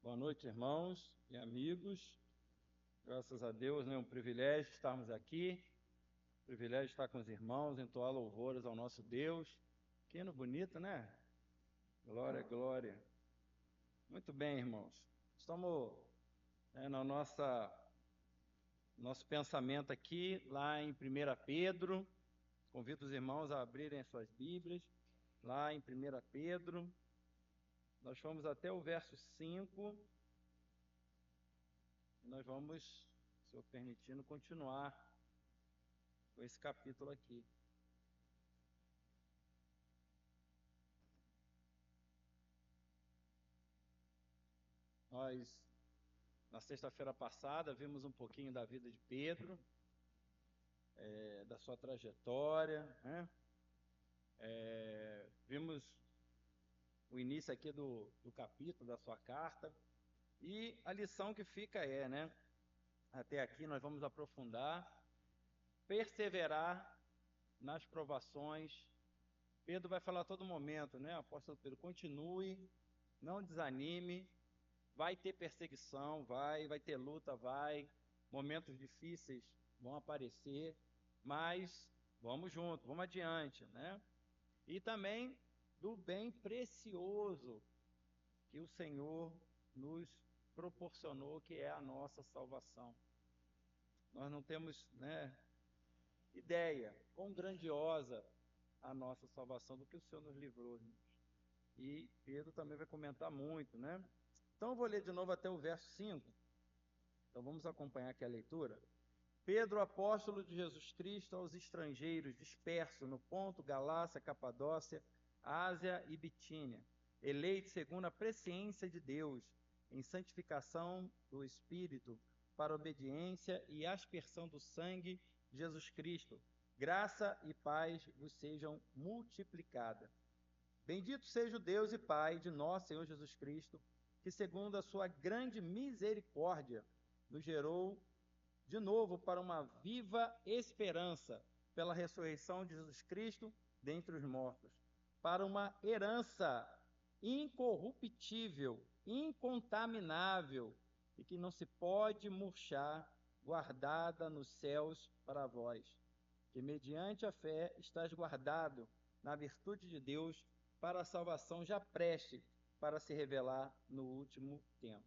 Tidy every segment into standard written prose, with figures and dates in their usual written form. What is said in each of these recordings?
Boa noite, irmãos e amigos. Graças a Deus, é um privilégio estarmos aqui, privilégio estar com os irmãos, entoar louvores ao nosso Deus. Que hino bonito, né? Glória, glória. Muito bem, irmãos. Estamos no nosso pensamento aqui, lá em 1 Pedro. Convido os irmãos a abrirem as suas Bíblias, lá em 1 Pedro. Nós fomos até o verso 5. E nós vamos, se Senhor permitindo, continuar com esse capítulo aqui. Nós, na sexta-feira passada, vimos um pouquinho da vida de Pedro, da sua trajetória, né? Vimos o início aqui do capítulo, da sua carta, e a lição que fica né? Até aqui nós vamos aprofundar, perseverar nas provações. Pedro vai falar a todo momento, né? Apóstolo Pedro, continue, não desanime, vai ter perseguição, vai ter luta, momentos difíceis vão aparecer, mas vamos juntos, vamos adiante, né? E também do bem precioso que o Senhor nos proporcionou, que é a nossa salvação. Nós não temos, ideia quão grandiosa a nossa salvação, do que o Senhor nos livrou. E Pedro também vai comentar muito, né? Então eu vou ler de novo até o verso 5. Então vamos acompanhar aqui a leitura. Pedro, apóstolo de Jesus Cristo, aos estrangeiros dispersos no Ponto, Galácia, Capadócia, Ásia e Bitínia, eleitos segundo a presciência de Deus, em santificação do Espírito, para obediência e aspersão do sangue de Jesus Cristo, graça e paz vos sejam multiplicadas. Bendito seja o Deus e Pai de nosso Senhor Jesus Cristo, que segundo a sua grande misericórdia nos gerou de novo para uma viva esperança pela ressurreição de Jesus Cristo dentre os mortos, para uma herança incorruptível, incontaminável e que não se pode murchar, guardada nos céus para vós, que mediante a fé estás guardado na virtude de Deus para a salvação já preste para se revelar no último tempo.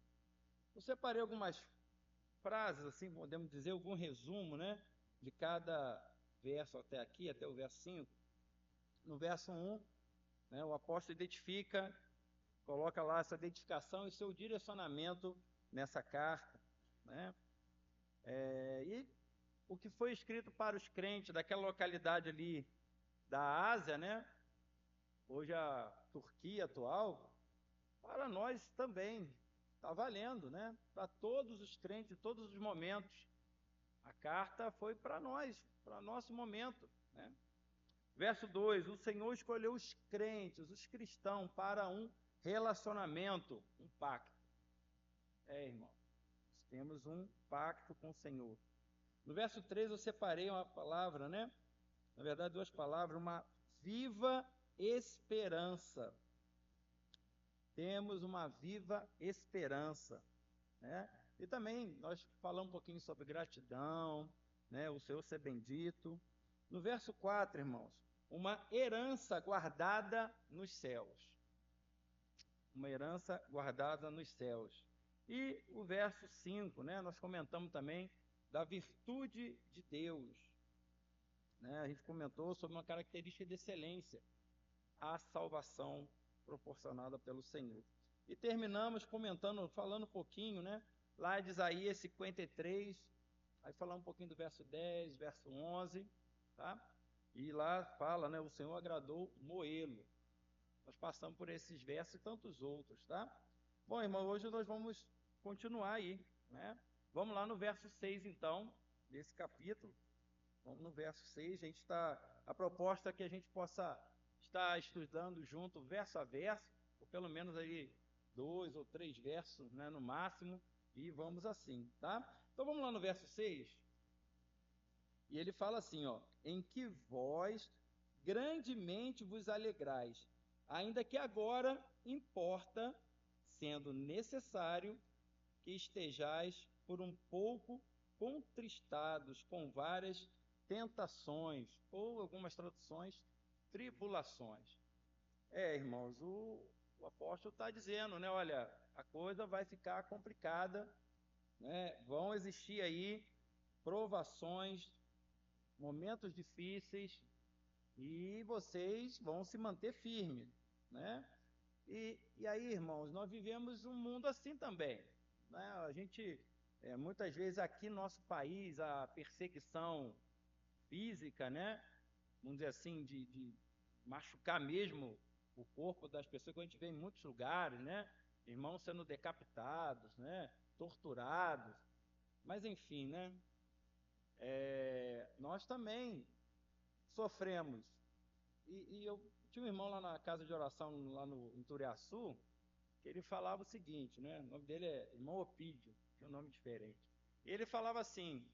Eu separei algumas frases, assim, podemos dizer, algum resumo, né, de cada verso até aqui, até o verso 5. No verso 1, né, o apóstolo identifica, coloca lá essa identificação e seu direcionamento nessa carta, né? E o que foi escrito para os crentes daquela localidade ali da Ásia, né, hoje a Turquia atual, para nós também está valendo, né? Para todos os crentes, em todos os momentos. A carta foi para nós, para nosso momento, né? Verso 2: o Senhor escolheu os crentes, os cristãos, para um relacionamento, um pacto. Irmão, nós temos um pacto com o Senhor. No verso 3 eu separei uma palavra, né? Na verdade, duas palavras, uma viva esperança. Temos uma viva esperança, né? E também nós falamos um pouquinho sobre gratidão, né? O Senhor ser bendito. No verso 4, irmãos, uma herança guardada nos céus. Uma herança guardada nos céus. E o verso 5, né? Nós comentamos também da virtude de Deus, né? A gente comentou sobre uma característica de excelência, a salvação proporcionada pelo Senhor. E terminamos comentando, falando um pouquinho, né? Lá de Isaías 53, aí falar um pouquinho do verso 10, verso 11, tá? E lá fala, né? O Senhor agradou Moelo. Nós passamos por esses versos e tantos outros, tá? Bom, irmão, hoje nós vamos continuar aí, né? Vamos lá no verso 6, então, desse capítulo. Vamos no verso 6, a proposta é que a gente possa estar estudando junto, verso a verso, ou pelo menos aí 2 ou 3 versos, né, no máximo, e vamos assim, tá? Então vamos lá no verso 6, e ele fala assim, em que vós grandemente vos alegrais, ainda que agora importa sendo necessário que estejais por um pouco contristados com várias tentações, ou algumas traduções, tribulações. Irmãos, o apóstolo está dizendo, né? Olha, a coisa vai ficar complicada, né? Vão existir aí provações, momentos difíceis, e vocês vão se manter firmes, né? E aí, irmãos, nós vivemos um mundo assim também, né? A gente, muitas vezes aqui no nosso país, a perseguição física, né? Vamos dizer assim, de machucar mesmo o corpo das pessoas, que a gente vê em muitos lugares, né? Irmãos sendo decapitados, né? Torturados. Mas enfim, né? Nós também sofremos. E eu tinha um irmão lá na casa de oração, lá em Turiaçu, que ele falava o seguinte, né? O nome dele é irmão Opídio, que é um nome diferente. Ele falava assim: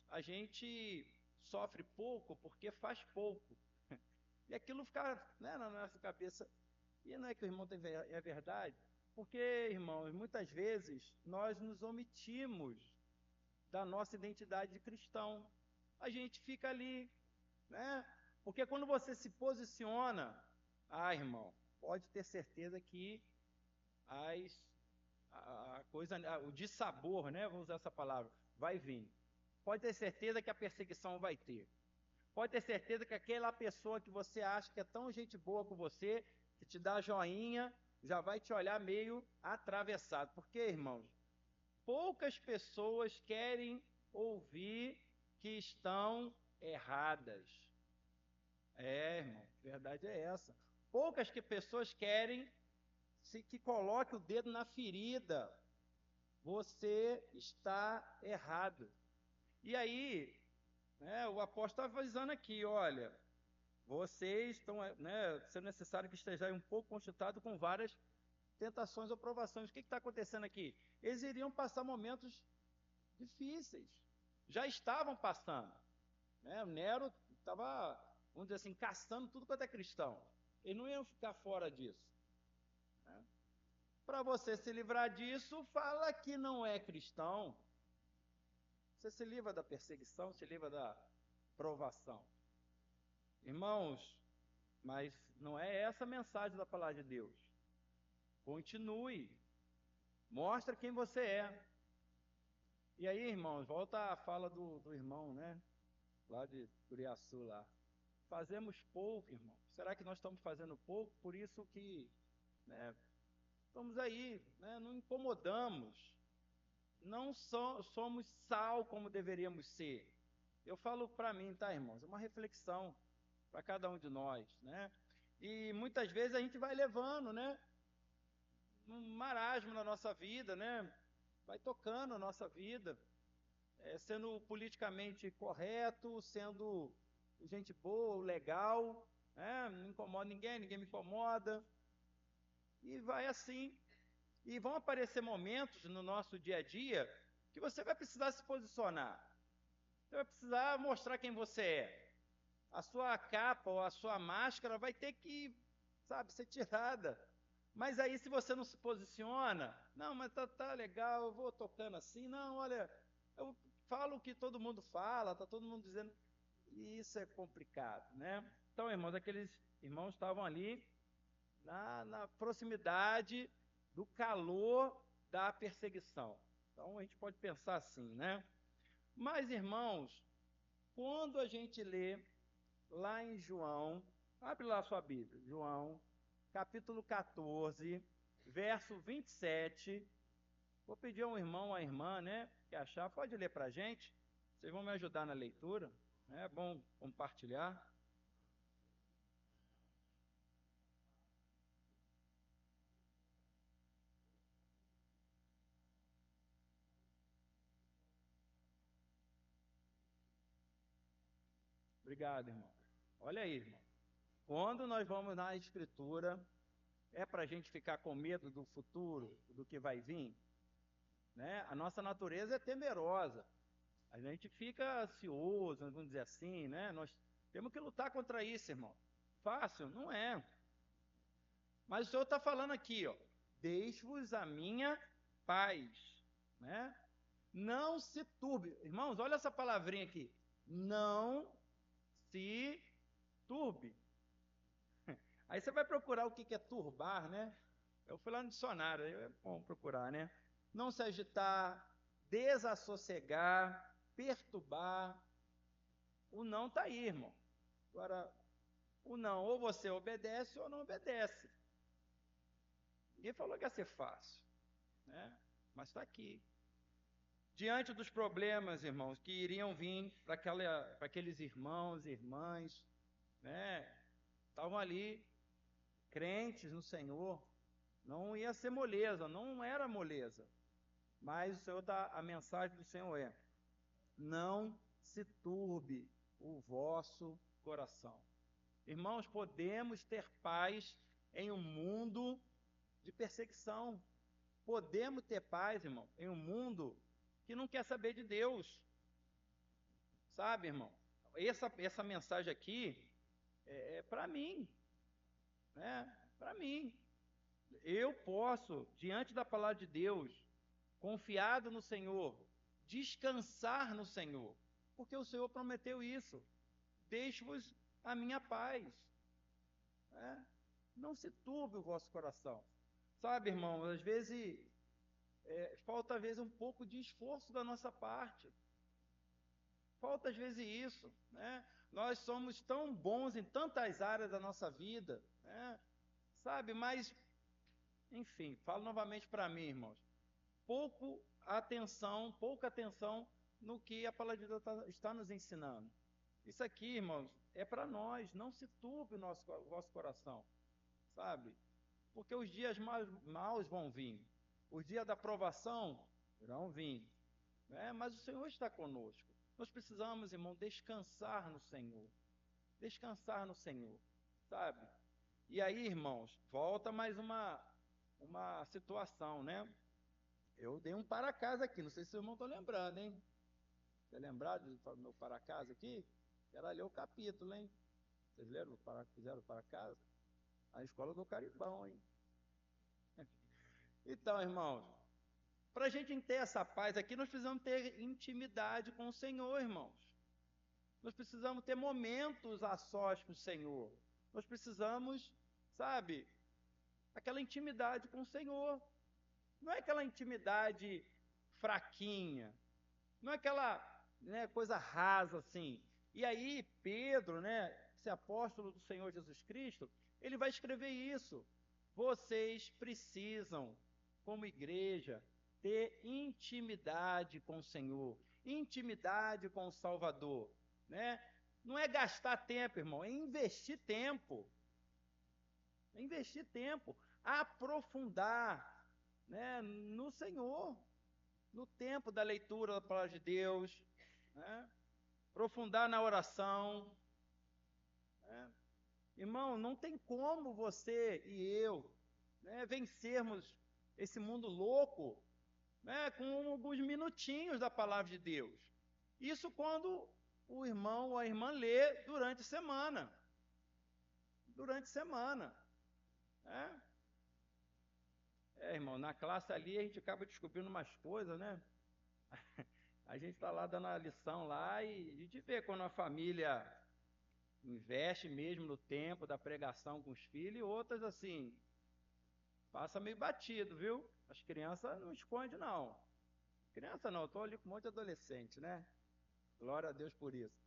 a gente sofre pouco porque faz pouco. E aquilo ficava, né, na nossa cabeça. E não é que o irmão tem é verdade? Porque, irmãos, muitas vezes nós nos omitimos da nossa identidade de cristão. A gente fica ali, né? Porque quando você se posiciona, irmão, pode ter certeza que a coisa, o dissabor, né? Vamos usar essa palavra, vai vir. Pode ter certeza que a perseguição vai ter. Pode ter certeza que aquela pessoa que você acha que é tão gente boa com você, que te dá joinha, já vai te olhar meio atravessado. Porque, irmãos, poucas pessoas querem ouvir que estão erradas. Irmão, a verdade é essa. Poucas pessoas querem que coloque o dedo na ferida. Você está errado. E aí, né, o apóstolo está avisando aqui, olha, vocês estão, né, sendo necessário que estejam um pouco constituídos com várias tentações ou provações. O que está acontecendo aqui? Eles iriam passar momentos difíceis. Já estavam passando. Né? O Nero estava, vamos dizer assim, caçando tudo quanto é cristão. Eles não iam ficar fora disso. Né? Para você se livrar disso, fala que não é cristão. Você se livra da perseguição, se livra da provação. Irmãos, mas não é essa a mensagem da palavra de Deus. Continue. Mostra quem você é. E aí, irmãos, volta à fala do irmão, né? Lá de Turiaçu, lá. Fazemos pouco, irmão. Será que nós estamos fazendo pouco? Por isso que, né, estamos aí, né, não incomodamos. Não somos sal como deveríamos ser. Eu falo para mim, tá, irmãos? É uma reflexão para cada um de nós, né? E muitas vezes a gente vai levando, né, um marasmo na nossa vida, né? Vai tocando a nossa vida, sendo politicamente correto, sendo gente boa, legal, né? Não incomoda ninguém, ninguém me incomoda. E vai assim. E vão aparecer momentos no nosso dia a dia que você vai precisar se posicionar. Você vai precisar mostrar quem você é. A sua capa ou a sua máscara vai ter que, sabe, ser tirada. Mas aí se você não se posiciona, não, mas tá legal, eu vou tocando assim, não, olha, eu falo o que todo mundo fala, tá todo mundo dizendo, e isso é complicado, né? Então, irmãos, aqueles irmãos estavam ali na proximidade do calor da perseguição. Então, a gente pode pensar assim, né? Mas, irmãos, quando a gente lê lá em João, abre lá a sua Bíblia, João, capítulo 14, verso 27. Vou pedir a um irmão, a irmã, né, que achar, pode ler para a gente. Vocês vão me ajudar na leitura, né? É bom compartilhar. Obrigado, irmão. Olha aí, irmão. Quando nós vamos na Escritura, é para a gente ficar com medo do futuro, do que vai vir? Né? A nossa natureza é temerosa. A gente fica ansioso, vamos dizer assim, né? Nós temos que lutar contra isso, irmão. Fácil? Não é. Mas o Senhor está falando aqui, ó. deixo-vos a minha paz, né? Não se turbe. Irmãos, olha essa palavrinha aqui. Não se turbe. Aí você vai procurar o que é turbar, né? Eu fui lá no dicionário, aí é bom procurar, né? Não se agitar, desassossegar, perturbar. O não está aí, irmão. Agora, o não, ou você obedece ou não obedece. Ninguém falou que ia ser fácil, né? Mas está aqui. Diante dos problemas, irmãos, que iriam vir para aqueles irmãos e irmãs, né? Estavam ali, crentes no Senhor, não ia ser moleza, não era moleza. Mas o Senhor a mensagem do Senhor é: não se turbe o vosso coração. Irmãos, podemos ter paz em um mundo de perseguição. Podemos ter paz, irmão, em um mundo que não quer saber de Deus. Sabe, irmão? Essa mensagem aqui é para mim, né? Para mim. Eu posso, diante da palavra de Deus, confiado no Senhor, descansar no Senhor, porque o Senhor prometeu isso. Deixo-vos a minha paz. Né? Não se turbe o vosso coração. Sabe, irmão, às vezes falta às vezes um pouco de esforço da nossa parte. Falta às vezes isso, né? Nós somos tão bons em tantas áreas da nossa vida, né? Sabe, mas, enfim, falo novamente para mim, irmãos, pouca atenção no que a palavra de Deus está nos ensinando. Isso aqui, irmãos, é para nós, não se turbe o vosso coração, sabe? Porque os dias maus vão vir, os dias da provação irão vir, né? Mas o Senhor está conosco. Nós precisamos, irmão, descansar no Senhor, sabe? E aí, irmãos, volta mais uma situação, né? Eu dei um para casa aqui, não sei se os irmãos estão lembrando, hein? Você lembrado do meu para casa aqui? Era ler o capítulo, hein? Vocês fizeram para casa? A escola do Caribão, hein? Então, irmãos, para a gente ter essa paz aqui, nós precisamos ter intimidade com o Senhor, irmãos. Nós precisamos ter momentos a sós com o Senhor. Nós precisamos, sabe, aquela intimidade com o Senhor. Não é aquela intimidade fraquinha, não é aquela, né, coisa rasa assim. E aí Pedro, né, esse apóstolo do Senhor Jesus Cristo, ele vai escrever isso. Vocês precisam, como igreja, ter intimidade com o Senhor, intimidade com o Salvador, né? Não é gastar tempo, irmão, é investir tempo. É investir tempo, aprofundar, né, no Senhor, no tempo da leitura da palavra de Deus, né? Aprofundar na oração, né? Irmão, não tem como você e eu, né, vencermos esse mundo louco, né, com alguns minutinhos da palavra de Deus. Isso quando o irmão ou a irmã lê durante a semana. Durante a semana. Né? Irmão, na classe ali a gente acaba descobrindo umas coisas, né? A gente está lá dando a lição lá e a gente vê quando a família investe mesmo no tempo da pregação com os filhos e outras assim, passa meio batido, viu? As crianças não escondem, não. Criança não, eu estou ali com um monte de adolescente, né? Glória a Deus por isso.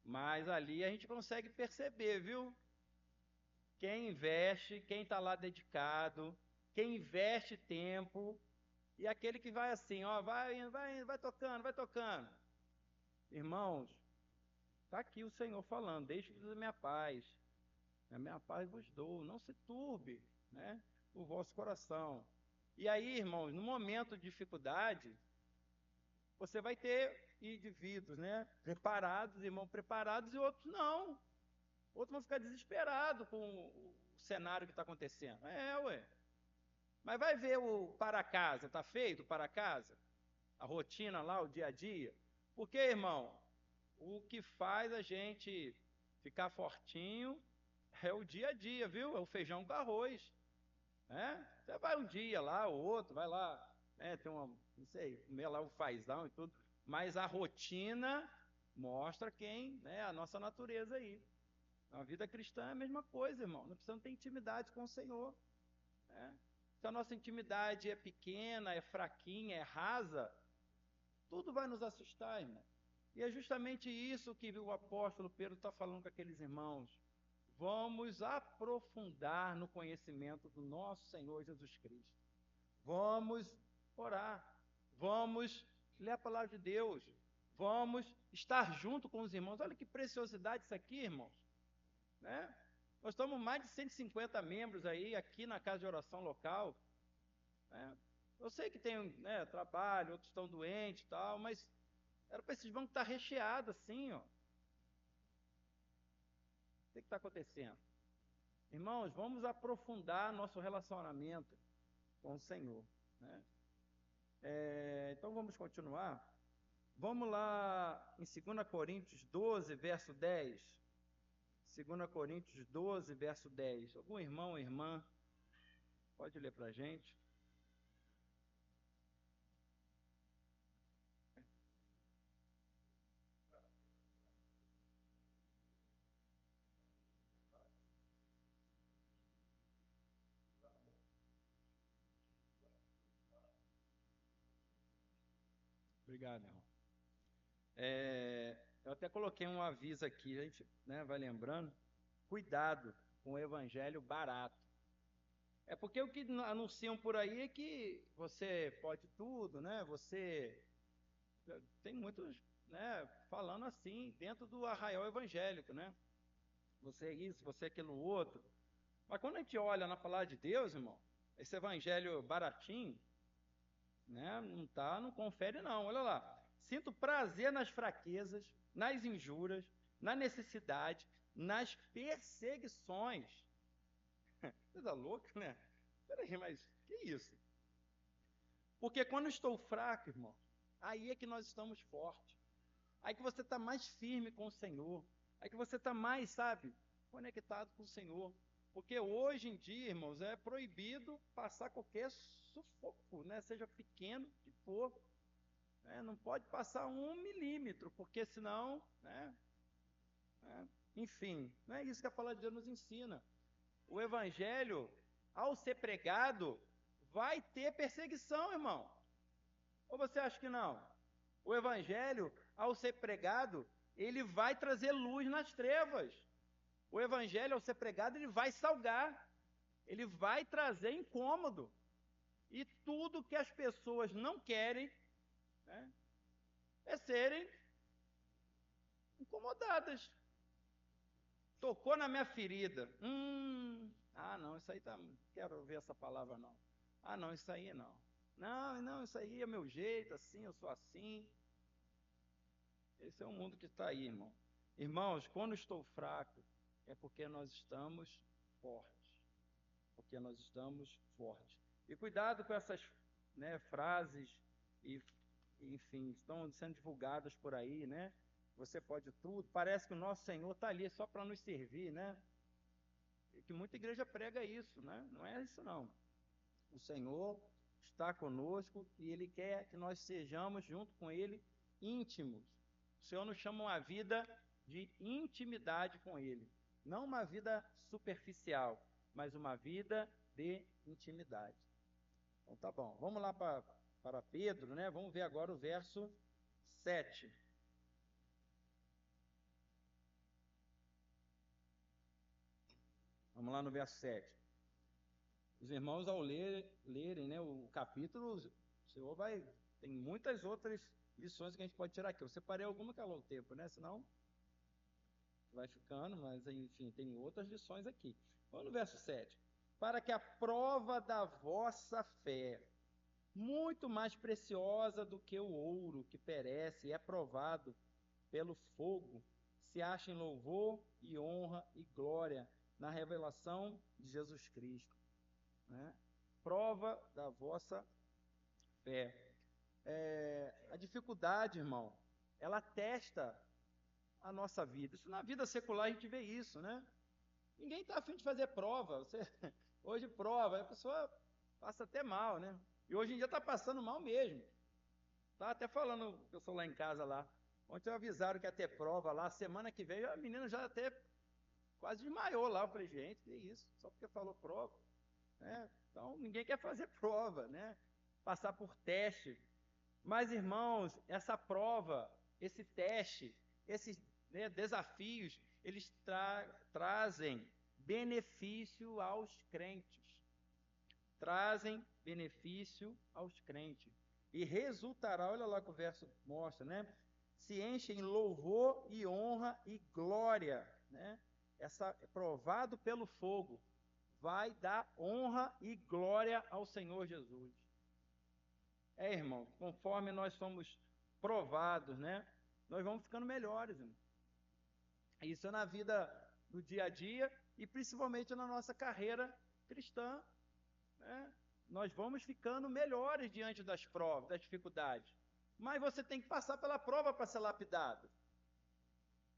Mas ali a gente consegue perceber, viu? Quem investe, quem está lá dedicado, quem investe tempo, e aquele que vai assim, ó, vai tocando, vai tocando. Irmãos, está aqui o Senhor falando, deixe-vos a minha paz vos dou, não se turbe, né, o vosso coração. E aí, irmãos, no momento de dificuldade, você vai ter indivíduos, né, preparados, irmãos preparados, e outros não. Outros vão ficar desesperados com o cenário que está acontecendo. Ué. Mas vai ver o para casa, está feito o para casa? A rotina lá, o dia a dia? Porque, irmão, o que faz a gente ficar fortinho é o dia a dia, viu? É o feijão com arroz. Né? Você vai um dia lá, o outro, vai lá, né? Tem uma, não sei, comer lá o fazão e tudo, mas a rotina mostra quem, né? A nossa natureza aí. A vida cristã é a mesma coisa, irmão. Nós precisamos ter intimidade com o Senhor, né? Se a nossa intimidade é pequena, é fraquinha, é rasa, tudo vai nos assustar, irmão. E é justamente isso que o apóstolo Pedro está falando com aqueles irmãos. Vamos aprofundar no conhecimento do nosso Senhor Jesus Cristo. Vamos orar. Vamos ler a palavra de Deus. Vamos estar junto com os irmãos. Olha que preciosidade isso aqui, irmãos. Né? Nós estamos mais de 150 membros aí, aqui na casa de oração local. Né? Eu sei que tem, né, trabalho, outros estão doentes e tal, mas era para esses bancos estar recheados assim, ó. O que está acontecendo? Irmãos, vamos aprofundar nosso relacionamento com o Senhor, né? Então vamos continuar. Vamos lá em 2 Coríntios 12, verso 10. 2 Coríntios 12, verso 10. Algum irmão ou irmã pode ler para a gente? Obrigado, irmão. Eu até coloquei um aviso aqui, a gente, né, vai lembrando. Cuidado com o evangelho barato. É porque o que anunciam por aí é que você pode tudo, né? Você tem muitos, né, falando assim dentro do arraial evangélico, né? Você é isso, você é aquilo outro. Mas quando a gente olha na palavra de Deus, irmão, esse evangelho baratinho, né? Não confere não. Olha lá. Sinto prazer nas fraquezas, nas injúrias, na necessidade, nas perseguições. Coisa louca, né? Peraí, mas que isso? Porque quando estou fraco, irmão, aí é que nós estamos fortes. Aí que você está mais firme com o Senhor. Aí que você está mais, sabe, conectado com o Senhor. Porque hoje em dia, irmãos, é proibido passar qualquer sufoco, né? Seja pequeno que for. Né? Não pode passar 1 milímetro, porque senão, enfim, não é isso que a palavra de Deus nos ensina. O evangelho, ao ser pregado, vai ter perseguição, irmão. Ou você acha que não? O evangelho, ao ser pregado, ele vai trazer luz nas trevas. O evangelho, ao ser pregado, ele vai salgar. Ele vai trazer incômodo. E tudo que as pessoas não querem, né, é serem incomodadas. Tocou na minha ferida. Não, isso aí tá. Quero ver essa palavra não. Não, isso aí não. Não, isso aí é meu jeito, assim, eu sou assim. Esse é o mundo que está aí, irmão. Irmãos, quando estou fraco, é porque nós estamos fortes. Porque nós estamos fortes. E cuidado com essas, né, frases e, enfim, estão sendo divulgadas por aí, né? Você pode tudo. Parece que o nosso Senhor está ali só para nos servir, né? E que muita igreja prega isso, né? Não é isso não. O Senhor está conosco e Ele quer que nós sejamos, junto com Ele, íntimos. O Senhor nos chama uma vida de intimidade com Ele. Não uma vida superficial, mas uma vida de intimidade. Então tá bom. Vamos lá para Pedro, né? Vamos ver agora o verso 7. Vamos lá no verso 7. Os irmãos, ao lerem, né, o capítulo, o Senhor vai... Tem muitas outras lições que a gente pode tirar aqui. Eu separei alguma que é o tempo, né? Senão vai ficando, mas enfim, tem outras lições aqui. Vamos no verso 7. Para que a prova da vossa fé, muito mais preciosa do que o ouro que perece e é provado pelo fogo, se ache em louvor e honra e glória na revelação de Jesus Cristo. Né? Prova da vossa fé. A dificuldade, irmão, ela testa a nossa vida. Isso na vida secular a gente vê isso, né? Ninguém está a fim de fazer prova. Hoje prova, a pessoa passa até mal, né? E hoje em dia está passando mal mesmo. Tá até falando, eu sou lá em casa lá. Ontem avisaram que ia ter prova lá, semana que vem, a menina já até quase desmaiou lá. Eu falei, gente, que isso? Só porque falou prova, né? Então, ninguém quer fazer prova, né? Passar por teste. Mas, irmãos, essa prova, esse teste, esses, né, desafios, eles trazem benefício aos crentes. Trazem benefício aos crentes. E resultará, olha lá que o verso mostra, né? Se enchem em louvor e honra e glória, né? Essa provado pelo fogo, vai dar honra e glória ao Senhor Jesus. Irmão, conforme nós somos provados, né? Nós vamos ficando melhores, irmão. Isso é na vida do dia a dia e principalmente na nossa carreira cristã, né? Nós vamos ficando melhores diante das provas, das dificuldades. Mas você tem que passar pela prova para ser lapidado,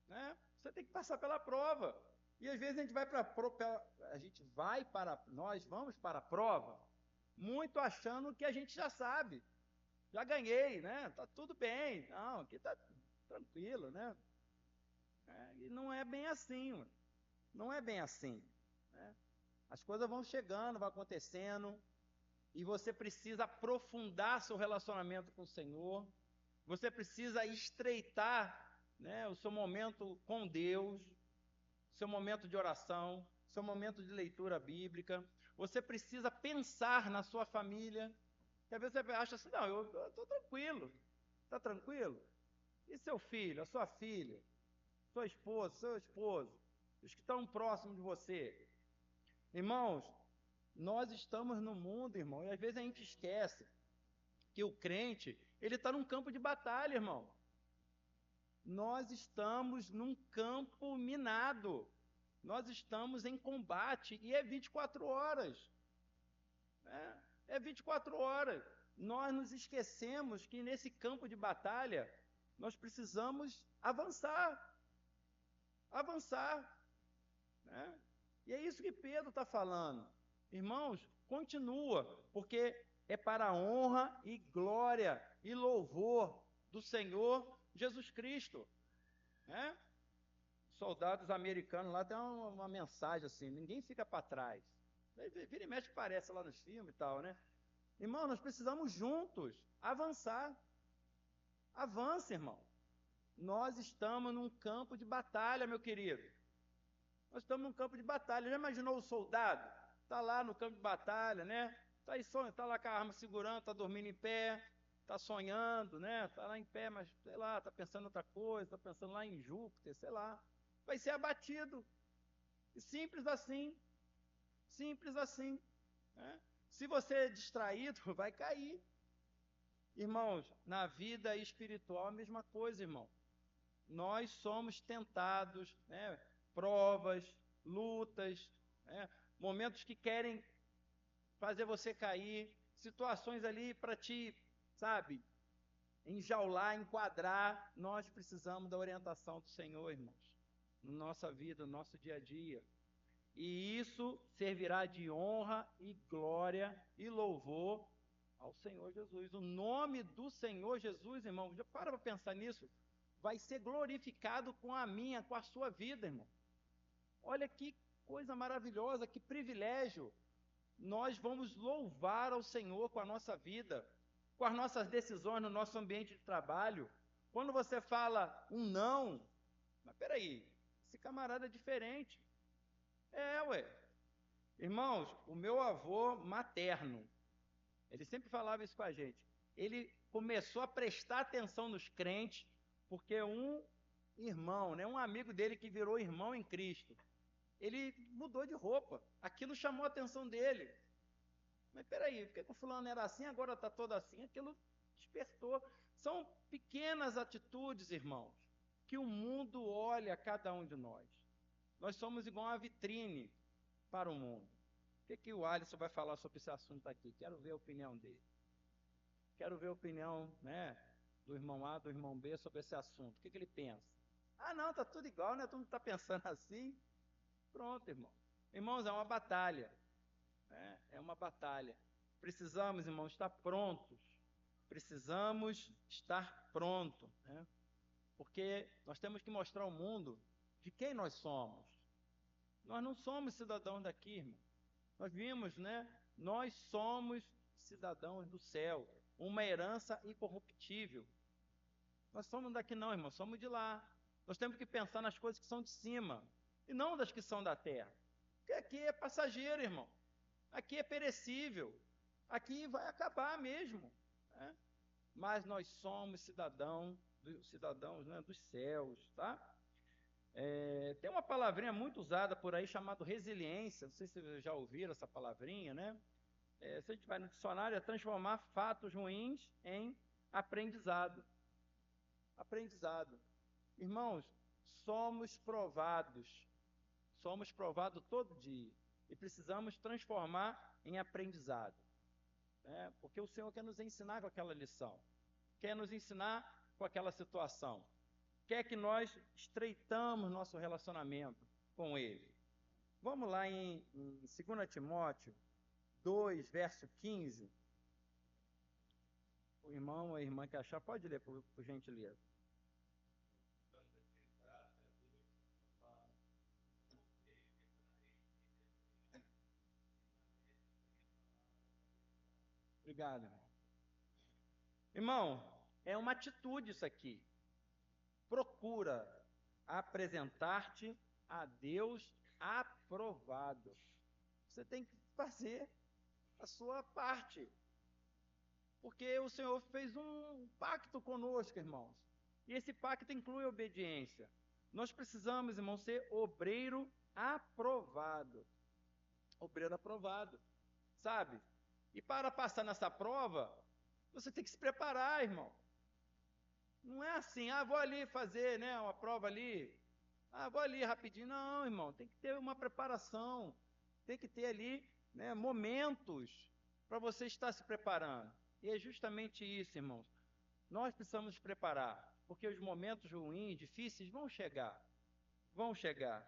né? Você tem que passar pela prova. E às vezes a gente nós vamos para a prova, muito achando que a gente já sabe. Já ganhei, né? Tá tudo bem. Não, aqui tá tranquilo, né? E não é bem assim, mano. Não é bem assim, né? As coisas vão chegando, vão acontecendo, e você precisa aprofundar seu relacionamento com o Senhor. Você precisa estreitar, né, o seu momento com Deus, seu momento de oração, seu momento de leitura bíblica. Você precisa pensar na sua família. E às vezes você acha assim, não, eu estou tranquilo. Está tranquilo? E seu filho, a sua filha, sua esposa, seu esposo, os que estão próximos de você? Irmãos, nós estamos no mundo, irmão, e às vezes a gente esquece que o crente, ele está num campo de batalha, irmão. Nós estamos num campo minado. Nós estamos em combate e é 24 horas. É 24 horas. Nós nos esquecemos que nesse campo de batalha nós precisamos avançar. Avançar. Né? E é isso que Pedro está falando. Irmãos, continua, porque é para a honra e glória e louvor do Senhor Jesus Cristo. Né? Soldados americanos lá tem uma mensagem assim, ninguém fica para trás. Vira e mexe que parece lá nos filmes e tal, né? Irmão, nós precisamos juntos avançar. Avance, irmão. Nós estamos num campo de batalha, meu querido. Nós estamos num campo de batalha. Já imaginou o soldado? Está lá no campo de batalha, né? Está aí, tá lá com a arma segurando, está dormindo em pé, está sonhando, né? Está lá em pé, mas sei lá, está pensando em outra coisa, está pensando lá em Júpiter, sei lá. Vai ser abatido. E simples assim. Simples assim. Né? Se você é distraído, vai cair. Irmãos, na vida espiritual a mesma coisa, irmão. Nós somos tentados, né? Provas, lutas, né? Momentos que querem fazer você cair, situações ali para te, sabe, enjaular, enquadrar. Nós precisamos da orientação do Senhor, irmãos, na nossa vida, no nosso dia a dia. E isso servirá de honra e glória e louvor ao Senhor Jesus. O nome do Senhor Jesus, irmão, já para pensar nisso, vai ser glorificado com a minha, com a sua vida, irmão. Olha que coisa maravilhosa, que privilégio. Nós vamos louvar ao Senhor com a nossa vida, com as nossas decisões no nosso ambiente de trabalho. Quando você fala um não, mas peraí, esse camarada é diferente. Ué. Irmãos, o meu avô materno, ele sempre falava isso com a gente. Ele começou a prestar atenção nos crentes, porque um irmão, né, um amigo dele que virou irmão em Cristo, ele mudou de roupa. Aquilo chamou a atenção dele. Mas peraí, por que o fulano era assim, agora está todo assim? Aquilo despertou. São pequenas atitudes, irmãos, que o mundo olha a cada um de nós. Nós somos igual uma vitrine para o mundo. O que o Alisson vai falar sobre esse assunto aqui? Quero ver a opinião dele. Quero ver a opinião, né, do irmão A, do irmão B sobre esse assunto. O que ele pensa? Ah, não, está tudo igual, né? Todo mundo está pensando assim. Pronto, irmão. Irmãos, é uma batalha. É uma batalha. precisamos, irmãos, estar prontos. Precisamos estar prontos, né? Porque nós temos que mostrar ao mundo de quem nós somos. Nós não somos cidadãos daqui, irmão. Nós vimos, né? Nós somos cidadãos do céu, uma herança incorruptível. Nós somos daqui não, irmão, somos de lá. Nós temos que pensar nas coisas que são de cima, e não das que são da terra. Porque aqui é passageiro, irmão. Aqui é perecível. Aqui vai acabar mesmo, né? Mas nós somos cidadãos, né, dos céus, tá? Tem uma palavrinha muito usada por aí chamada resiliência. Não sei se vocês já ouviram essa palavrinha, né? Se a gente vai no dicionário, é transformar fatos ruins em aprendizado. Aprendizado. Irmãos, somos provados todo dia e precisamos transformar em aprendizado, né? Porque o Senhor quer nos ensinar com aquela lição, quer nos ensinar com aquela situação, quer que nós estreitamos nosso relacionamento com Ele. Vamos lá em 2 Timóteo 2, verso 15. O irmão ou a irmã que achar, pode ler, por gentileza. Obrigado, irmão. Irmão, é uma atitude isso aqui. Procura apresentar-te a Deus aprovado. Você tem que fazer a sua parte. Porque o Senhor fez um pacto conosco, irmãos. E esse pacto inclui obediência. Nós precisamos, irmãos, ser obreiro aprovado. Obreiro aprovado. Sabe? E para passar nessa prova, você tem que se preparar, irmão. Não é assim, vou ali fazer, né, uma prova ali. Vou ali rapidinho. Não, irmão, tem que ter uma preparação. Tem que ter ali, né, momentos para você estar se preparando. E é justamente isso, irmãos. Nós precisamos nos preparar, porque os momentos ruins, difíceis, vão chegar. Vão chegar.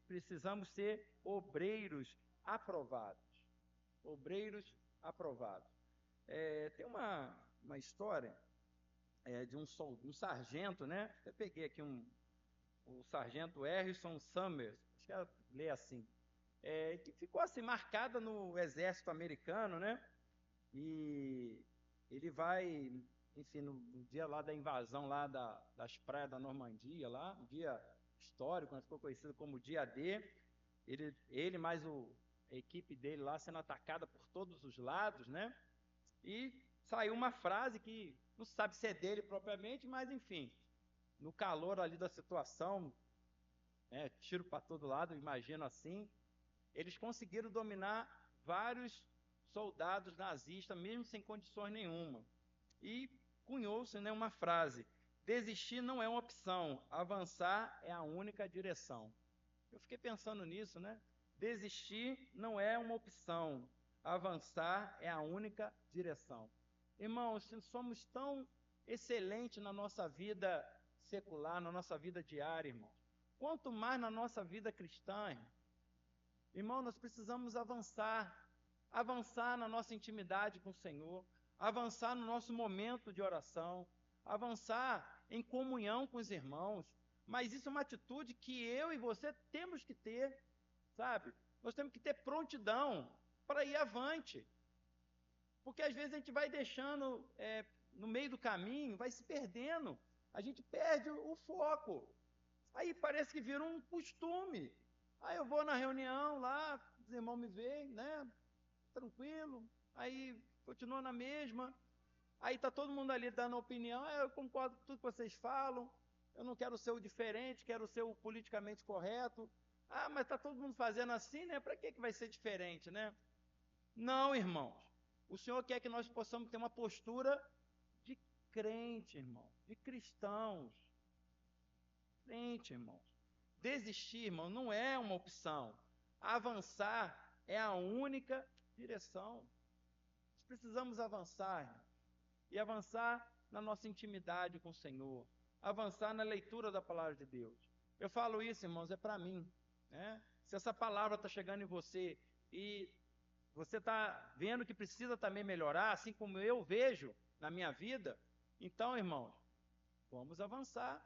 Precisamos ser obreiros aprovados. Obreiros aprovados. Tem uma história de um sargento, né? Eu peguei aqui o sargento Harrison Summers, acho que ela lê assim, que ficou assim marcada no exército americano, né? E ele vai, enfim, no dia lá da invasão lá das praias da Normandia, lá, um dia histórico, ficou conhecido como dia D, ele mais a equipe dele lá sendo atacada por todos os lados, né? E saiu uma frase que não se sabe se é dele propriamente, mas enfim, no calor ali da situação, tiro para todo lado, imagino assim, eles conseguiram dominar vários soldados nazistas, mesmo sem condições nenhuma. E cunhou-se, né, uma frase: desistir não é uma opção, avançar é a única direção. Eu fiquei pensando nisso, né? Desistir não é uma opção, avançar é a única direção. Irmãos, se somos tão excelentes na nossa vida secular, na nossa vida diária, irmão, quanto mais na nossa vida cristã, irmão, nós precisamos avançar na nossa intimidade com o Senhor, avançar no nosso momento de oração, avançar em comunhão com os irmãos. Mas isso é uma atitude que eu e você temos que ter, sabe? Nós temos que ter prontidão para ir avante. Porque às vezes a gente vai deixando no meio do caminho, vai se perdendo, a gente perde o foco. Aí parece que vira um costume. Aí eu vou na reunião lá, os irmãos me veem, né? Tranquilo. Aí continua na mesma. Aí está todo mundo ali dando opinião. Eu concordo com tudo que vocês falam. Eu não quero ser o diferente, quero ser o politicamente correto. Mas está todo mundo fazendo assim, né? Para que vai ser diferente, né? Não, irmãos. O Senhor quer que nós possamos ter uma postura de crente, irmão, de cristãos. Crente, irmãos. Desistir, irmão, não é uma opção. Avançar é a única direção. Nós precisamos avançar, irmão, e avançar na nossa intimidade com o Senhor, avançar na leitura da palavra de Deus. Eu falo isso, irmãos, é para mim, né? Se essa palavra está chegando em você e você está vendo que precisa também melhorar, assim como eu vejo na minha vida, então, irmãos, vamos avançar,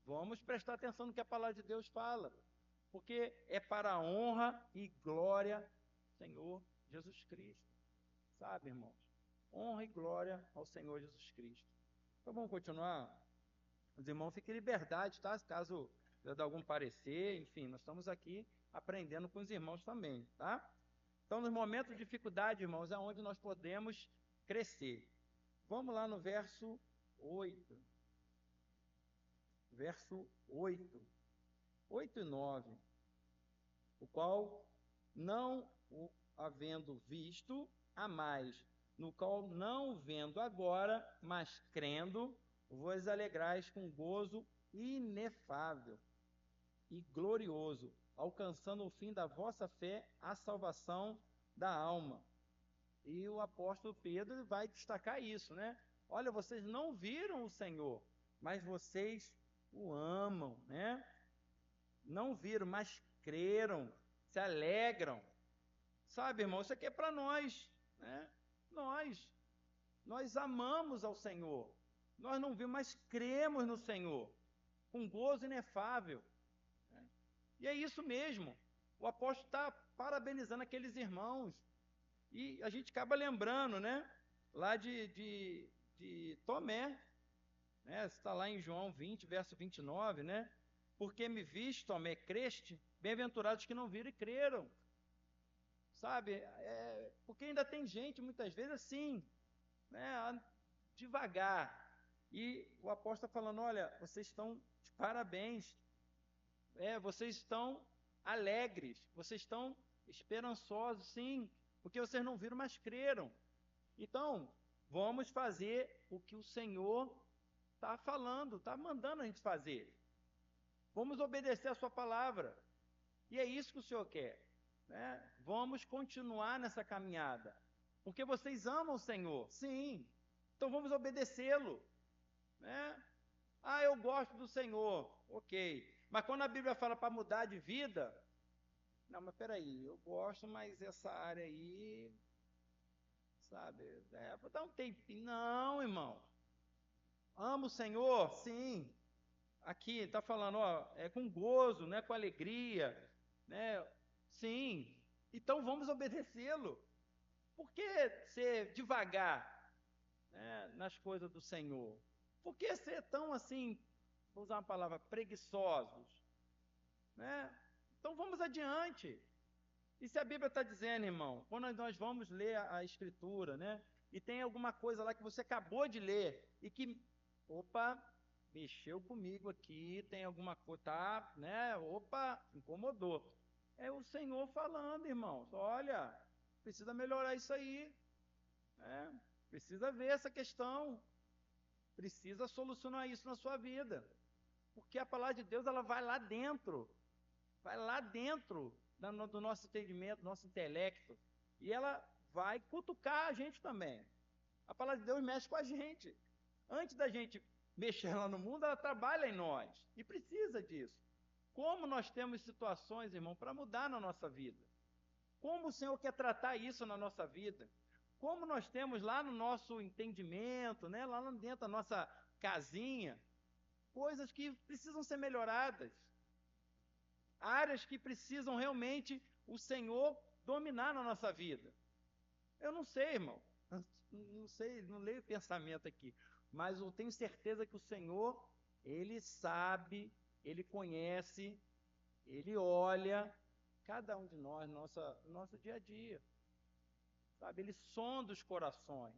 vamos prestar atenção no que a palavra de Deus fala, porque é para a honra e glória do Senhor Jesus Cristo, sabe, irmãos? Honra e glória ao Senhor Jesus Cristo. Então vamos continuar? Os irmãos fiquem em liberdade, tá? Caso eu dar algum parecer, enfim, nós estamos aqui aprendendo com os irmãos também, tá? Então, nos momentos de dificuldade, irmãos, é onde nós podemos crescer. Vamos lá no verso 8. Verso 8. 8 e 9. O qual, não o havendo visto, a mais, no qual não vendo agora, mas crendo, vos alegrais com gozo inefável e glorioso, alcançando o fim da vossa fé, a salvação da alma. E o apóstolo Pedro vai destacar isso, né? Olha, vocês não viram o Senhor, mas vocês o amam, né? Não viram, mas creram, se alegram. Sabe, irmão, isso aqui é para nós, né? Nós amamos ao Senhor. Nós não vimos, mas cremos no Senhor, com gozo inefável. E é isso mesmo. O apóstolo está parabenizando aqueles irmãos. E a gente acaba lembrando, né? Lá de Tomé, né? Está lá em João 20, verso 29, né? Porque me viste, Tomé, creste, bem-aventurados que não viram e creram. Sabe? Porque ainda tem gente, muitas vezes, assim, né? Devagar. E o apóstolo está falando, olha, vocês estão de parabéns. Vocês estão alegres, vocês estão esperançosos, sim, porque vocês não viram, mas creram. Então, vamos fazer o que o Senhor está falando, está mandando a gente fazer. Vamos obedecer a sua palavra. E é isso que o Senhor quer, né? Vamos continuar nessa caminhada, porque vocês amam o Senhor, sim. Então vamos obedecê-lo, né? Ah, eu gosto do Senhor, ok. Mas quando a Bíblia fala para mudar de vida, não, mas peraí, eu gosto, mas essa área aí, sabe, vou dar um tempinho. Não, irmão. Amo o Senhor? Sim. Aqui está falando, ó, com gozo, né, com alegria, né? Sim. Então vamos obedecê-lo. Por que ser devagar, né, nas coisas do Senhor? Por que ser tão assim, vou usar uma palavra, preguiçosos? Né? Então vamos adiante. E se a Bíblia está dizendo, irmão, quando nós vamos ler a Escritura, né? E tem alguma coisa lá que você acabou de ler e que, opa, mexeu comigo aqui, tem alguma coisa, tá, né? Opa, incomodou. É o Senhor falando, irmãos, olha, precisa melhorar isso aí, né? Precisa ver essa questão, precisa solucionar isso na sua vida, porque a palavra de Deus, ela vai lá dentro do nosso entendimento, do nosso intelecto, e ela vai cutucar a gente também. A palavra de Deus mexe com a gente. Antes da gente mexer lá no mundo, ela trabalha em nós, e precisa disso. Como nós temos situações, irmão, para mudar na nossa vida. Como o Senhor quer tratar isso na nossa vida. Como nós temos lá no nosso entendimento, né, lá dentro da nossa casinha, coisas que precisam ser melhoradas. Áreas que precisam realmente o Senhor dominar na nossa vida. Eu não sei, irmão. Não sei, não leio o pensamento aqui. Mas eu tenho certeza que o Senhor, Ele sabe, Ele conhece, Ele olha cada um de nós, nosso dia a dia. Sabe? Ele sonda os corações.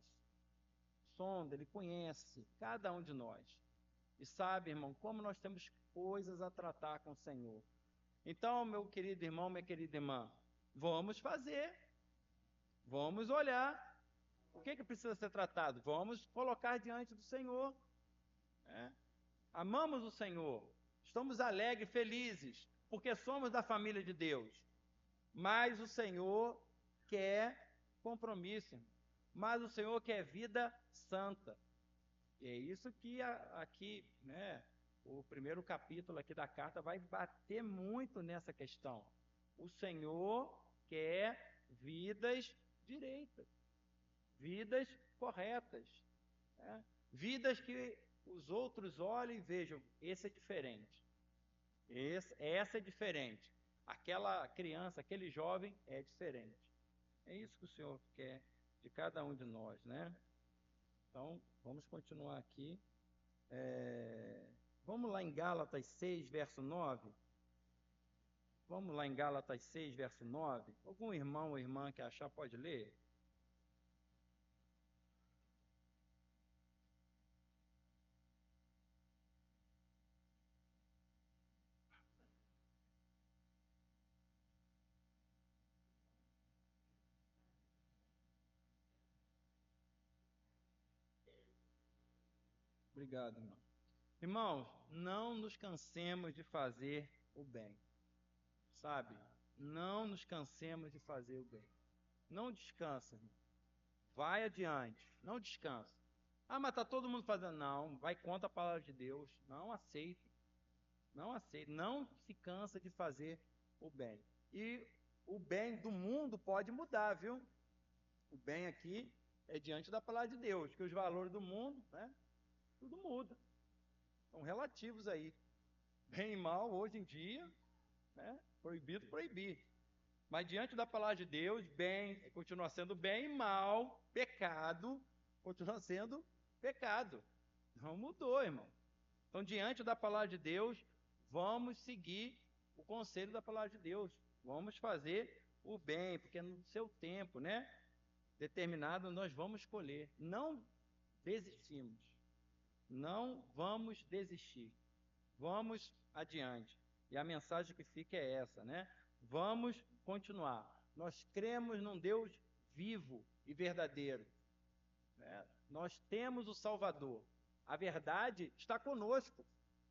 Sonda, Ele conhece cada um de nós. E sabe, irmão, como nós temos coisas a tratar com o Senhor. Então, meu querido irmão, minha querida irmã, vamos fazer, vamos olhar, o que precisa ser tratado? Vamos colocar diante do Senhor, né? Amamos o Senhor, estamos alegres, felizes, porque somos da família de Deus, mas o Senhor quer compromisso, mas o Senhor quer vida santa, e é isso que aqui, né, o primeiro capítulo aqui da carta vai bater muito nessa questão. O Senhor quer vidas direitas, vidas corretas, né? Vidas que os outros olhem e vejam, esse é diferente, essa é diferente, aquela criança, aquele jovem é diferente. É isso que o Senhor quer de cada um de nós, né? Então, vamos continuar aqui. Vamos lá em Gálatas 6, verso 9. Vamos lá em Gálatas 6, verso 9. Algum irmão ou irmã que achar pode ler? Obrigado, irmão. Irmãos, não nos cansemos de fazer o bem, sabe? Não nos cansemos de fazer o bem. Não descansa, irmão. Vai adiante, não descansa. Ah, mas está todo mundo fazendo. Não, vai contra a palavra de Deus. Não aceite, não aceite. Não se cansa de fazer o bem. E o bem do mundo pode mudar, viu? O bem aqui é diante da palavra de Deus, que os valores do mundo, né? Tudo muda. São relativos aí. Bem e mal, hoje em dia, né? Proibido proibir. Mas diante da palavra de Deus, bem continua sendo bem, e mal, pecado, continua sendo pecado. Não mudou, irmão. Então, diante da palavra de Deus, vamos seguir o conselho da palavra de Deus. Vamos fazer o bem, porque no seu tempo, né? Determinado, nós vamos colher. Não desistimos. Não vamos desistir. Vamos adiante. E a mensagem que fica é essa, né? Vamos continuar. Nós cremos num Deus vivo e verdadeiro, né? Nós temos o Salvador. A verdade está conosco.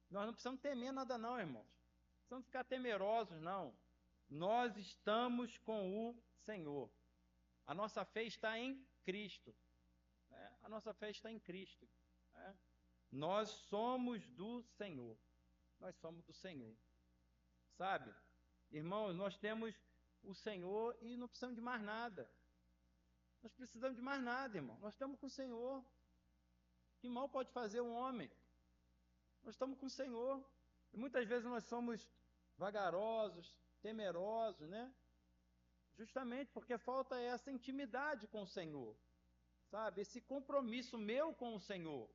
Nós não precisamos temer nada não, irmãos. Não precisamos ficar temerosos, não. Nós estamos com o Senhor. A nossa fé está em Cristo, né? A nossa fé está em Cristo, né? Nós somos do Senhor. Nós somos do Senhor. Sabe? Irmãos, nós temos o Senhor e não precisamos de mais nada. Nós precisamos de mais nada, irmão. Nós estamos com o Senhor. Que mal pode fazer o homem? Nós estamos com o Senhor. E muitas vezes nós somos vagarosos, temerosos, né? Justamente porque falta essa intimidade com o Senhor. Sabe? Esse compromisso meu com o Senhor.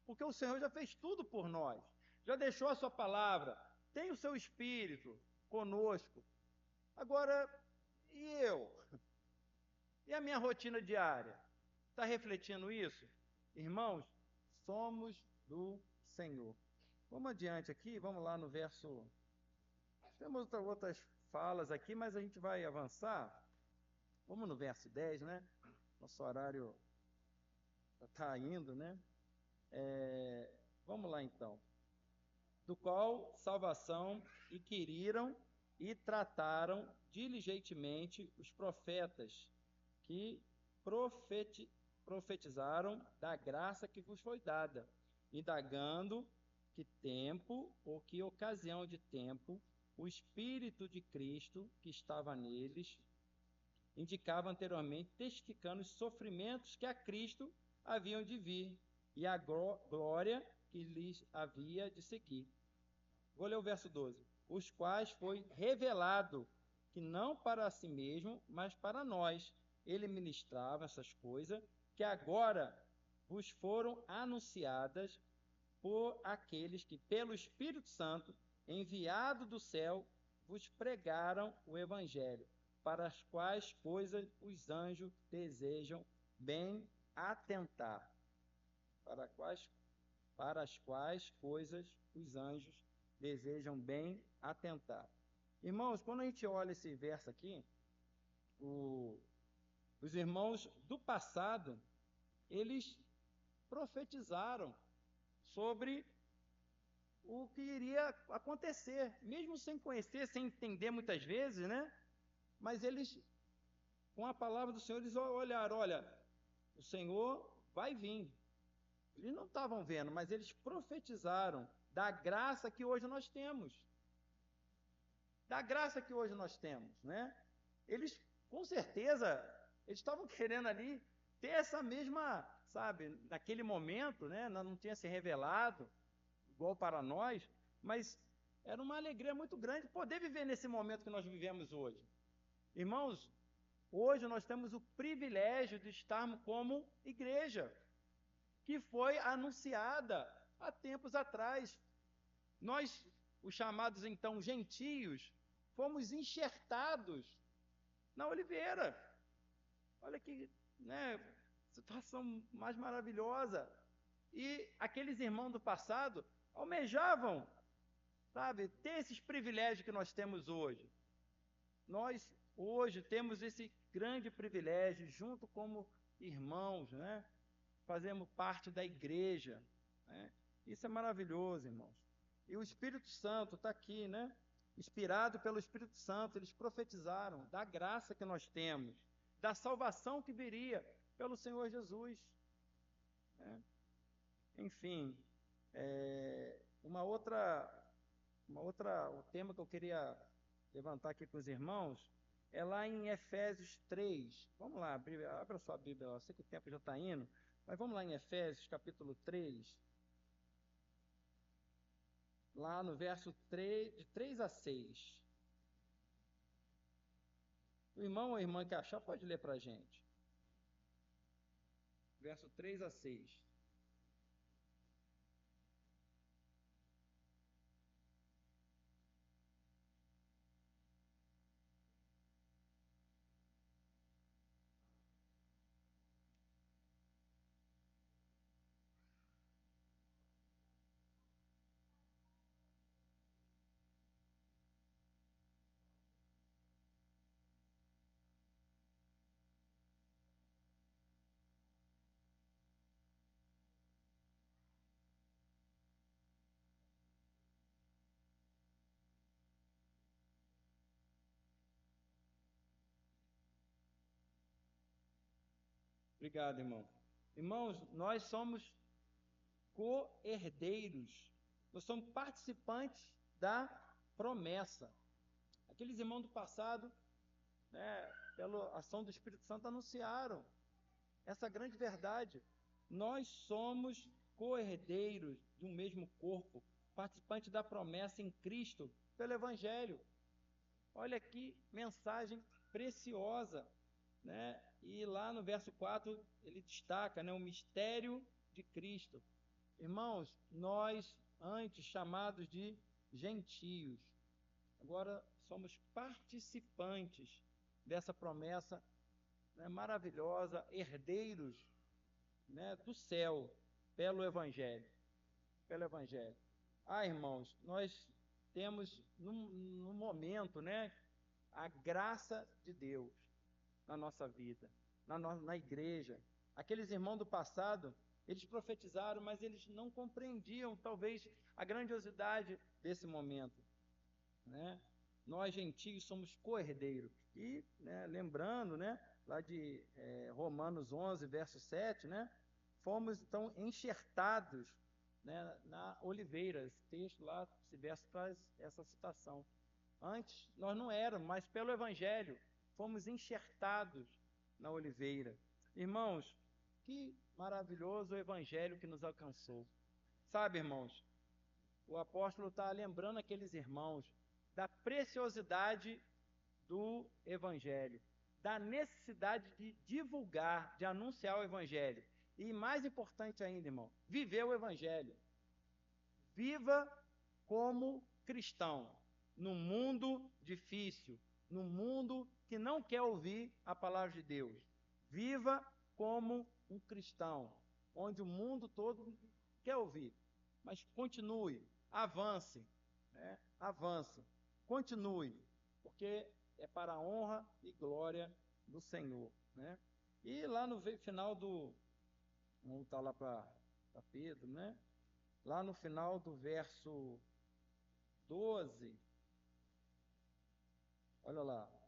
Porque o Senhor já fez tudo por nós. Já deixou a sua palavra. Tem o seu Espírito conosco. Agora, e eu? E a minha rotina diária? Está refletindo isso? Irmãos, somos do Senhor. Vamos adiante aqui, vamos lá no verso. Temos outras falas aqui, mas a gente vai avançar. Vamos no verso 10, né? Nosso horário está indo, né? Vamos lá então. Do qual salvação inquiriram e trataram diligentemente os profetas que profetizaram da graça que vos foi dada, indagando que tempo ou que ocasião de tempo o Espírito de Cristo que estava neles indicava anteriormente, testificando os sofrimentos que a Cristo haviam de vir e a glória que lhes havia de seguir. Vou ler o verso 12. Os quais foi revelado que não para si mesmo, mas para nós, ele ministrava essas coisas que agora vos foram anunciadas por aqueles que, pelo Espírito Santo, enviado do céu, vos pregaram o Evangelho, para as quais coisas os anjos desejam bem atentar. Para as quais coisas os anjos desejam bem atentar. Irmãos, quando a gente olha esse verso aqui, os irmãos do passado, eles profetizaram sobre o que iria acontecer, mesmo sem conhecer, sem entender muitas vezes, né? Mas eles, com a palavra do Senhor, eles olharam, olha, o Senhor vai vir. Eles não estavam vendo, mas eles profetizaram da graça que hoje nós temos. Da graça que hoje nós temos, né? Eles com certeza, eles estavam querendo ali ter essa mesma, sabe, naquele momento, né, não tinha se revelado, igual para nós, mas era uma alegria muito grande poder viver nesse momento que nós vivemos hoje. Irmãos, hoje nós temos o privilégio de estarmos como igreja, que foi anunciada há tempos atrás. Nós, os chamados então gentios, fomos enxertados na oliveira. Olha que, né, situação mais maravilhosa. E aqueles irmãos do passado almejavam, sabe, ter esses privilégios que nós temos hoje. Nós hoje temos esse grande privilégio, junto como irmãos, né? Fazemos parte da igreja, né? Isso é maravilhoso, irmãos. E o Espírito Santo está aqui, né? Inspirado pelo Espírito Santo, eles profetizaram da graça que nós temos, da salvação que viria pelo Senhor Jesus, né? Enfim, o tema que eu queria levantar aqui com os irmãos é lá em Efésios 3. Vamos lá, abre a sua Bíblia, eu sei que o tempo já está indo, mas vamos lá em Efésios, capítulo 3, lá no verso 3, de 3 a 6. O irmão ou a irmã que achar pode ler para a gente. Verso 3 a 6. Obrigado, irmão. Irmãos, nós somos co-herdeiros, nós somos participantes da promessa. Aqueles irmãos do passado, né, pela ação do Espírito Santo, anunciaram essa grande verdade. Nós somos co-herdeiros de um mesmo corpo, participantes da promessa em Cristo pelo Evangelho. Olha que mensagem preciosa, né? E lá no verso 4 ele destaca, né, o mistério de Cristo. Irmãos, nós antes chamados de gentios, agora somos participantes dessa promessa, né, maravilhosa, herdeiros, né, do céu pelo Evangelho. Pelo Evangelho. Irmãos, nós temos no momento, né, a graça de Deus na nossa vida, na igreja. Aqueles irmãos do passado, eles profetizaram, mas eles não compreendiam, talvez, a grandiosidade desse momento, né? Nós, gentios, somos co-herdeiros. E, né, lembrando, né, lá de Romanos 11, verso 7, né, fomos, então, enxertados, né, na oliveira. Esse texto lá, esse verso traz essa citação. Antes, nós não éramos, mas pelo Evangelho, fomos enxertados na oliveira. Irmãos, que maravilhoso o Evangelho que nos alcançou. Sabe, irmãos, o apóstolo está lembrando aqueles irmãos da preciosidade do Evangelho, da necessidade de divulgar, de anunciar o Evangelho. E mais importante ainda, irmão, viver o Evangelho. Viva como cristão, num mundo difícil, num mundo que não quer ouvir a palavra de Deus. Viva como um cristão, onde o mundo todo quer ouvir. Mas continue, avance, né? Avance, continue, porque é para a honra e glória do Senhor, né? E lá no final vamos voltar lá para Pedro, né? Lá no final do verso 12, olha lá,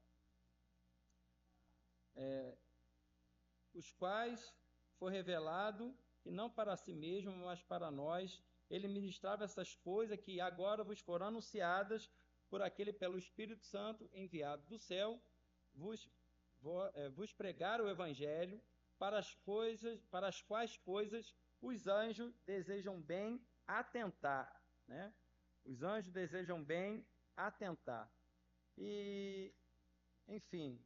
os quais foi revelado, que não para si mesmo, mas para nós, ele ministrava essas coisas que agora vos foram anunciadas por aquele pelo Espírito Santo enviado do céu, vos pregar o evangelho, para as quais coisas os anjos desejam bem atentar, né? Os anjos desejam bem atentar. E, enfim,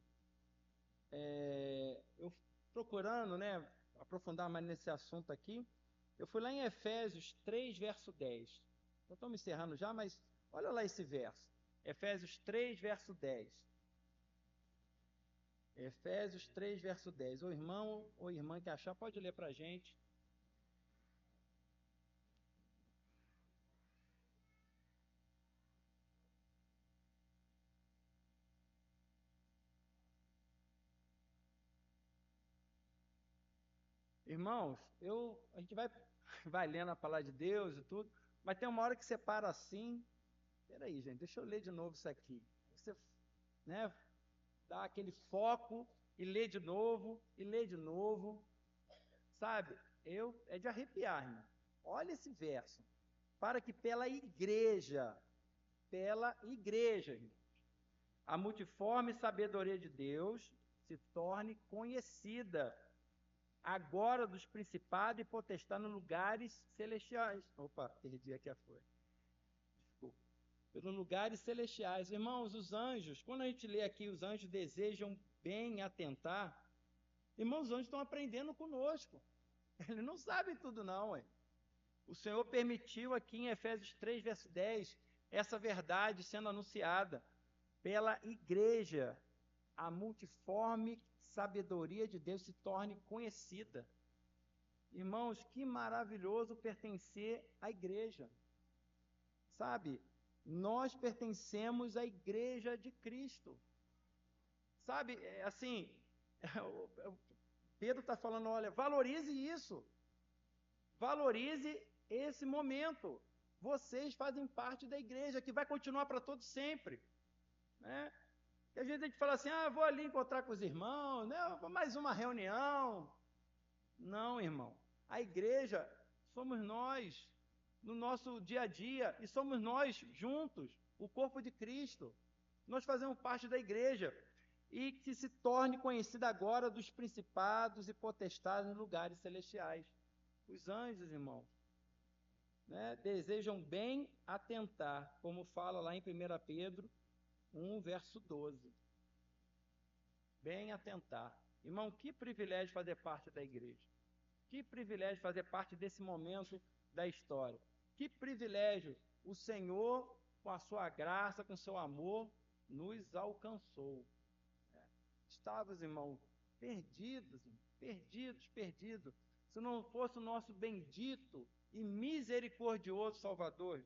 eu procurando, né, aprofundar mais nesse assunto aqui, eu fui lá em Efésios 3, verso 10. Eu estou me encerrando já, mas olha lá esse verso. Efésios 3, verso 10. Efésios 3, verso 10. O irmão ou irmã que achar, pode ler para a gente. Irmãos, a gente vai lendo a palavra de Deus e tudo, mas tem uma hora que você para assim. Peraí, gente, deixa eu ler de novo isso aqui. Você, né, dá aquele foco e lê de novo, e lê de novo. Sabe, é de arrepiar, irmão. Olha esse verso. Para que pela igreja, irmão, a multiforme sabedoria de Deus se torne conhecida agora dos principados e potestades nos lugares celestiais. Opa, perdi aqui a folha. Desculpa. Pelos lugares celestiais. Irmãos, os anjos, quando a gente lê aqui, os anjos desejam bem atentar, irmãos, os anjos estão aprendendo conosco. Eles não sabem tudo não, ué. O Senhor permitiu aqui em Efésios 3, verso 10, essa verdade sendo anunciada pela igreja, a multiforme sabedoria de Deus se torne conhecida. Irmãos, que maravilhoso pertencer à igreja. Sabe, nós pertencemos à igreja de Cristo. Sabe, assim, Pedro está falando, olha, valorize isso. Valorize esse momento. Vocês fazem parte da igreja, que vai continuar para todos sempre. Né? E às vezes a gente fala assim, vou ali encontrar com os irmãos, né? Mais uma reunião. Não, irmão. A igreja somos nós, no nosso dia a dia, e somos nós juntos, o corpo de Cristo. Nós fazemos parte da igreja, e que se torne conhecida agora dos principados e potestades nos lugares celestiais. Os anjos, irmãos, né, desejam bem atentar, como fala lá em 1 Pedro 1, verso 12. Bem atentar. Irmão, que privilégio fazer parte da igreja. Que privilégio fazer parte desse momento da história. Que privilégio o Senhor, com a sua graça, com o seu amor, nos alcançou. Estávamos, irmão, perdidos, perdidos. Se não fosse o nosso bendito e misericordioso Salvador,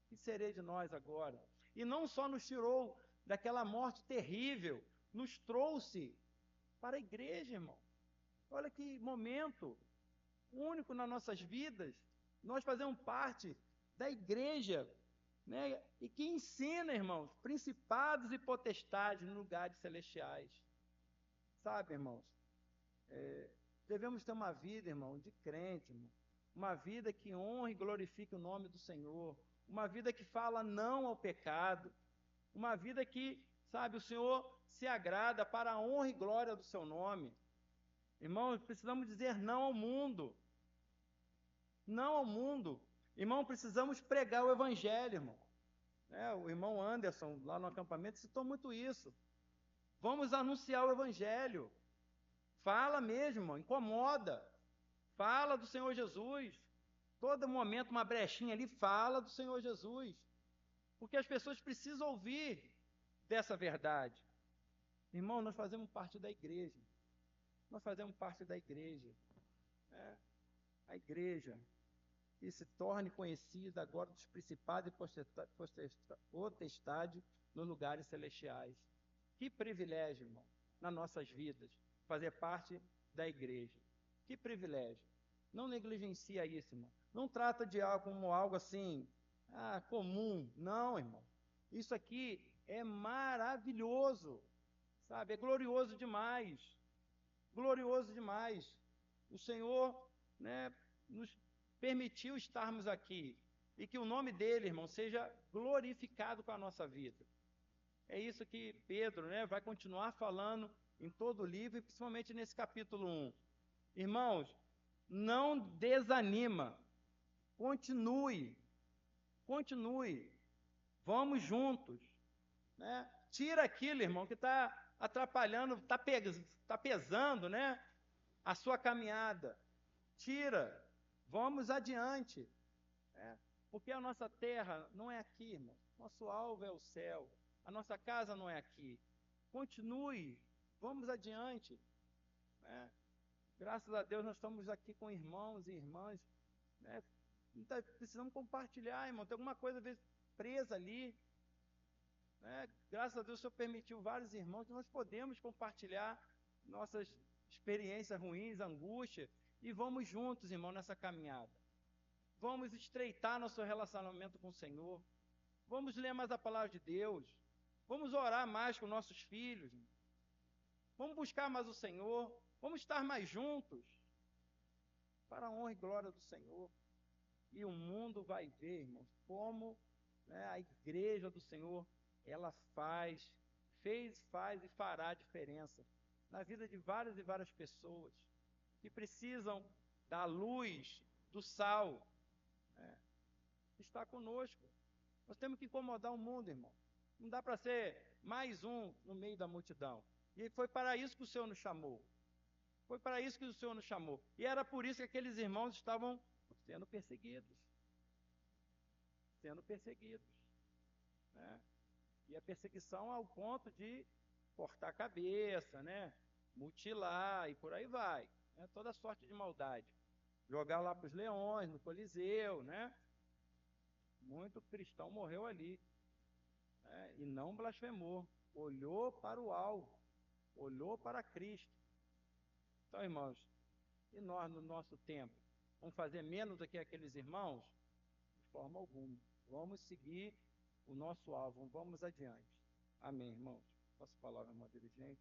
que seria de nós agora? E não só nos tirou daquela morte terrível, nos trouxe para a igreja, irmão. Olha que momento único nas nossas vidas. Nós fazemos parte da igreja, né? E que ensina, irmãos, principados e potestades nos lugares celestiais. Sabe, irmãos, devemos ter uma vida, irmão, de crente, irmão. Uma vida que honre e glorifique o nome do Senhor. Uma vida que fala não ao pecado. Uma vida que, sabe, o Senhor se agrada para a honra e glória do seu nome. Irmãos, precisamos dizer não ao mundo. Não ao mundo. Irmão, precisamos pregar o evangelho, irmão. O irmão Anderson, lá no acampamento, citou muito isso. Vamos anunciar o evangelho. Fala mesmo, irmão, incomoda. Fala do Senhor Jesus. Todo momento, uma brechinha ali, fala do Senhor Jesus. Porque as pessoas precisam ouvir dessa verdade. Irmão, nós fazemos parte da igreja. Nós fazemos parte da igreja. A igreja que se torne conhecida agora dos principados e potestades nos lugares celestiais. Que privilégio, irmão, nas nossas vidas, fazer parte da igreja. Que privilégio. Não negligencia isso, irmão. Não trata de algo como algo assim, comum. Não, irmão. Isso aqui é maravilhoso, sabe? É glorioso demais. Glorioso demais. O Senhor, né, nos permitiu estarmos aqui. E que o nome dele, irmão, seja glorificado com a nossa vida. É isso que Pedro, né, vai continuar falando em todo o livro, e principalmente nesse capítulo 1. Irmãos, não desanima, continue, vamos juntos, né? Tira aquilo, irmão, que está atrapalhando, está pesando, né? A sua caminhada. Tira, vamos adiante, né? Porque a nossa terra não é aqui, irmão. Nosso alvo é o céu. A nossa casa não é aqui. Continue, vamos adiante, né? Graças a Deus nós estamos aqui com irmãos e irmãs, né? Precisamos compartilhar, irmão. Tem alguma coisa às vezes presa ali, né? Graças a Deus o Senhor permitiu vários irmãos que nós podemos compartilhar nossas experiências ruins, angústia, e vamos juntos, irmão, nessa caminhada. Vamos estreitar nosso relacionamento com o Senhor. Vamos ler mais a palavra de Deus. Vamos orar mais com nossos filhos. Vamos buscar mais o Senhor. Vamos estar mais juntos, para a honra e glória do Senhor. E o mundo vai ver, irmãos, como, né, a igreja do Senhor, ela fez, faz e fará diferença na vida de várias e várias pessoas que precisam da luz, do sal, né, está conosco. Nós temos que incomodar o mundo, irmão. Não dá para ser mais um no meio da multidão. E foi para isso que o Senhor nos chamou. Foi para isso que o Senhor nos chamou. E era por isso que aqueles irmãos estavam sendo perseguidos. Né? E a perseguição ao ponto de cortar a cabeça, né? Mutilar e por aí vai. Né? Toda sorte de maldade. Jogar lá para os leões, no Coliseu, né? Muito cristão morreu ali, né? E não blasfemou. Olhou para o alvo. Olhou para Cristo. Então, irmãos, e nós no nosso tempo, vamos fazer menos do que aqueles irmãos? De forma alguma. Vamos seguir o nosso alvo, vamos adiante. Amém, irmãos. Posso falar, irmão dirigente?